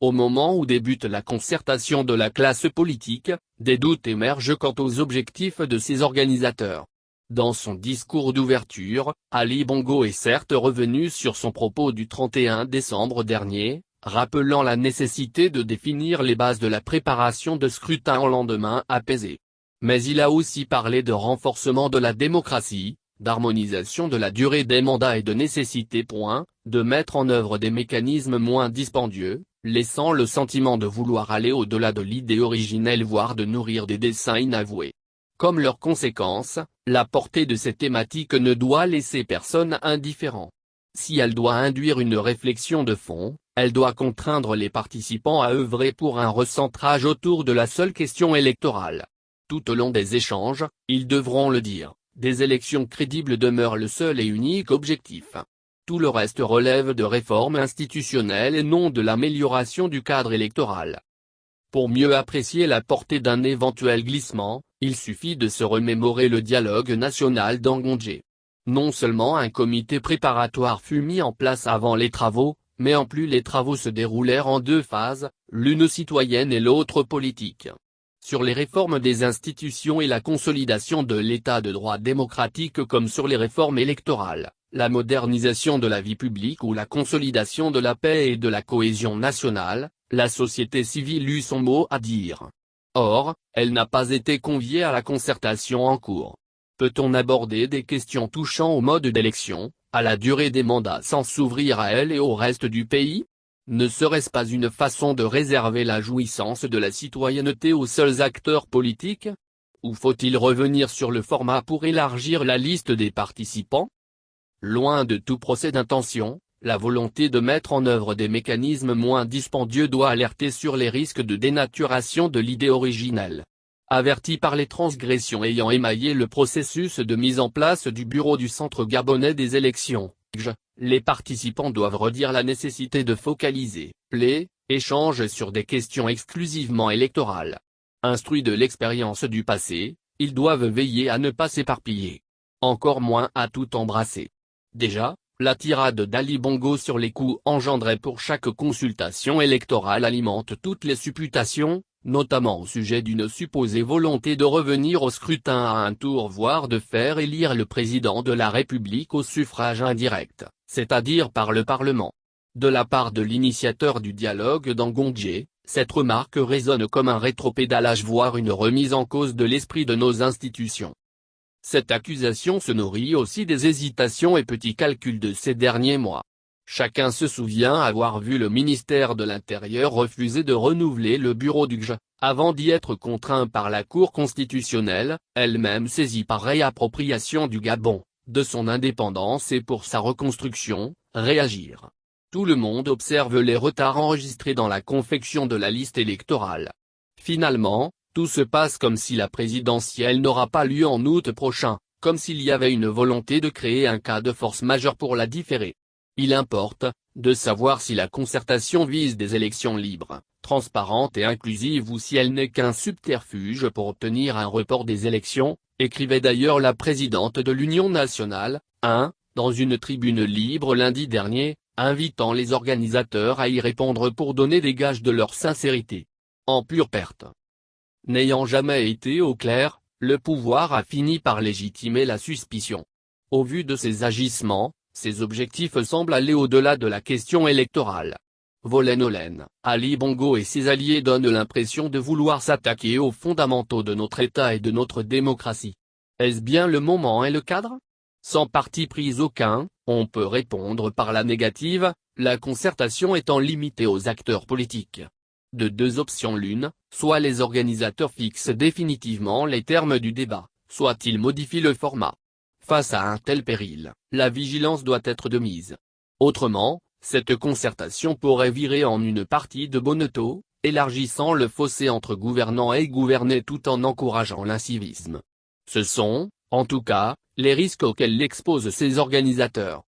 Au moment où débute la concertation de la classe politique, des doutes émergent quant aux objectifs de ses organisateurs. Dans son discours d'ouverture, Ali Bongo est certes revenu sur son propos du 31 décembre dernier, rappelant la nécessité de définir les bases de la préparation de scrutin en lendemain apaisé. Mais il a aussi parlé de renforcement de la démocratie, d'harmonisation de la durée des mandats et de nécessité de mettre en œuvre des mécanismes moins dispendieux, laissant le sentiment de vouloir aller au-delà de l'idée originelle voire de nourrir des desseins inavoués. Comme leur conséquence, la portée de ces thématiques ne doit laisser personne indifférent. Si elle doit induire une réflexion de fond, elle doit contraindre les participants à œuvrer pour un recentrage autour de la seule question électorale. Tout au long des échanges, ils devront le dire, des élections crédibles demeurent le seul et unique objectif. Tout le reste relève de réformes institutionnelles et non de l'amélioration du cadre électoral. Pour mieux apprécier la portée d'un éventuel glissement, il suffit de se remémorer le dialogue national d'Angondjé. Non seulement un comité préparatoire fut mis en place avant les travaux, mais en plus les travaux se déroulèrent en deux phases, l'une citoyenne et l'autre politique. Sur les réformes des institutions et la consolidation de l'état de droit démocratique comme sur les réformes électorales, la modernisation de la vie publique ou la consolidation de la paix et de la cohésion nationale, la société civile eut son mot à dire. Or, elle n'a pas été conviée à la concertation en cours. Peut-on aborder des questions touchant au mode d'élection, à la durée des mandats sans s'ouvrir à elle et au reste du pays ? Ne serait-ce pas une façon de réserver la jouissance de la citoyenneté aux seuls acteurs politiques ? Ou faut-il revenir sur le format pour élargir la liste des participants ? Loin de tout procès d'intention, la volonté de mettre en œuvre des mécanismes moins dispendieux doit alerter sur les risques de dénaturation de l'idée originelle. Avertis par les transgressions ayant émaillé le processus de mise en place du bureau du Centre gabonais des élections, les participants doivent redire la nécessité de focaliser, échanges sur des questions exclusivement électorales. Instruits de l'expérience du passé, ils doivent veiller à ne pas s'éparpiller. Encore moins à tout embrasser. Déjà, la tirade d'Ali Bongo sur les coûts engendrés pour chaque consultation électorale alimente toutes les supputations, notamment au sujet d'une supposée volonté de revenir au scrutin à un tour voire de faire élire le président de la République au suffrage indirect, c'est-à-dire par le Parlement. De la part de l'initiateur du dialogue d'Angondjé, cette remarque résonne comme un rétropédalage voire une remise en cause de l'esprit de nos institutions. Cette accusation se nourrit aussi des hésitations et petits calculs de ces derniers mois. Chacun se souvient avoir vu le ministère de l'Intérieur refuser de renouveler le bureau du GJ, avant d'y être contraint par la Cour constitutionnelle, elle-même saisie par réappropriation du Gabon, de son indépendance et pour sa reconstruction, réagir. Tout le monde observe les retards enregistrés dans la confection de la liste électorale. Finalement, tout se passe comme si la présidentielle n'aura pas lieu en août prochain, comme s'il y avait une volonté de créer un cas de force majeure pour la différer. Il importe, de savoir si la concertation vise des élections libres, transparentes et inclusives ou si elle n'est qu'un subterfuge pour obtenir un report des élections, écrivait d'ailleurs la présidente de l'Union nationale, dans une tribune libre lundi dernier, invitant les organisateurs à y répondre pour donner des gages de leur sincérité. En pure perte. N'ayant jamais été au clair, le pouvoir a fini par légitimer la suspicion. Au vu de ses agissements, ses objectifs semblent aller au-delà de la question électorale. Vollen-Olen, Ali Bongo et ses alliés donnent l'impression de vouloir s'attaquer aux fondamentaux de notre État et de notre démocratie. Est-ce bien le moment et le cadre ? Sans parti pris aucun, on peut répondre par la négative, la concertation étant limitée aux acteurs politiques. De deux options l'une, soit les organisateurs fixent définitivement les termes du débat, soit ils modifient le format. Face à un tel péril, la vigilance doit être de mise. Autrement, cette concertation pourrait virer en une partie de bonneteau, élargissant le fossé entre gouvernants et gouvernés tout en encourageant l'incivisme. Ce sont, en tout cas, les risques auxquels l'exposent ces organisateurs.